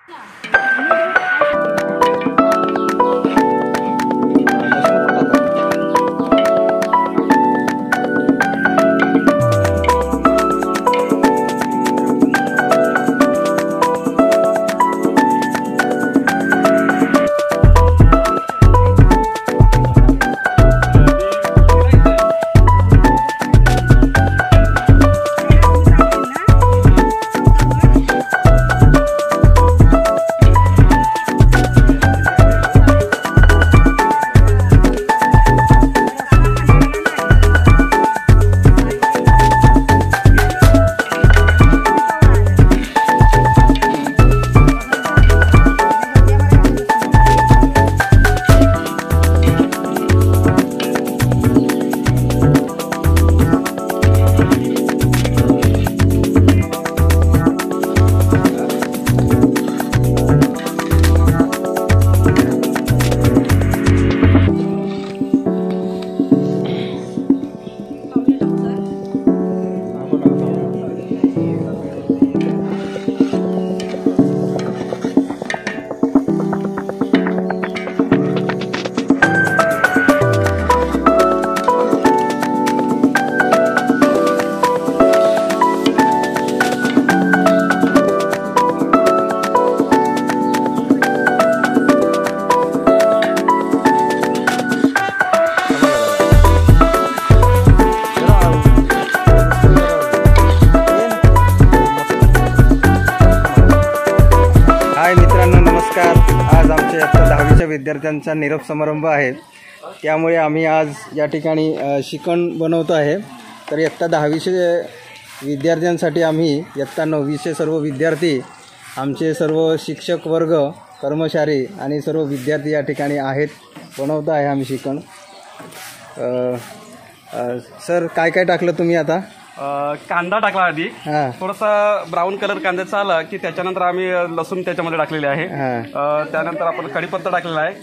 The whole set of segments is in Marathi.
आज आमच्या इयत्ता 10वीच्या विद्यार्थ्यांचा निरोप समारंभ आहे, त्यामुळे आम्ही आज या ठिकाणी शिकण बनवतो आहे। तर इयत्ता 10वीचे विद्यार्थ्यांसाठी आम्ही इयत्ता 9वीचे सर्व विद्यार्थी, आमचे सर्व शिक्षक वर्ग, कर्मचारी आणि सर्व विद्यार्थी या ठिकाणी आहेत, बनवतो आहे आम्ही शिकण। सर काय काय टाकलं तुम्ही आता? कांदा टाकला आधी, थोडासा ब्राऊन कलर कांद्याचा आला की त्याच्यानंतर आम्ही लसूण त्याच्यामध्ये टाकलेले आहे, त्यानंतर आपण कढीपत्ता टाकलेला आहे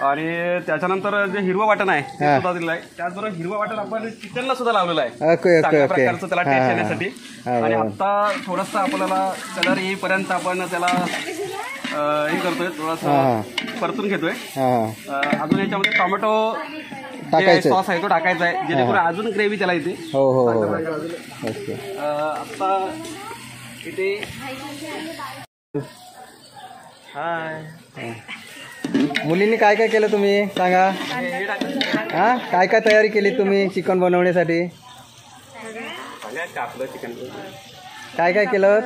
आणि त्याच्यानंतर जे हिरवं वाटण आहे ते सुद्धा दिलेलं आहे। त्याचबरोबर हिरवं वाटण आपण चिकनला सुद्धा लावलेलं आहे चांगल्या प्रकारचं त्याला टेस्ट येण्यासाठी। आणि आता थोडासा आपल्याला कलर येईपर्यंत आपण त्याला हे करतोय, थोडासा परतून घेतोय। अजून याच्यामध्ये टोमॅटो सॉस आहे तो टाकायचा आहे, जेणेकरून अजून ग्रेव्ही त्याला येते। हो हो हो आता इथे मुलींनी काय काय केलं तुम्ही सांगा? काय काय तयारी केली तुम्ही चिकन बनवण्यासाठी? चिकन काय काय केलं?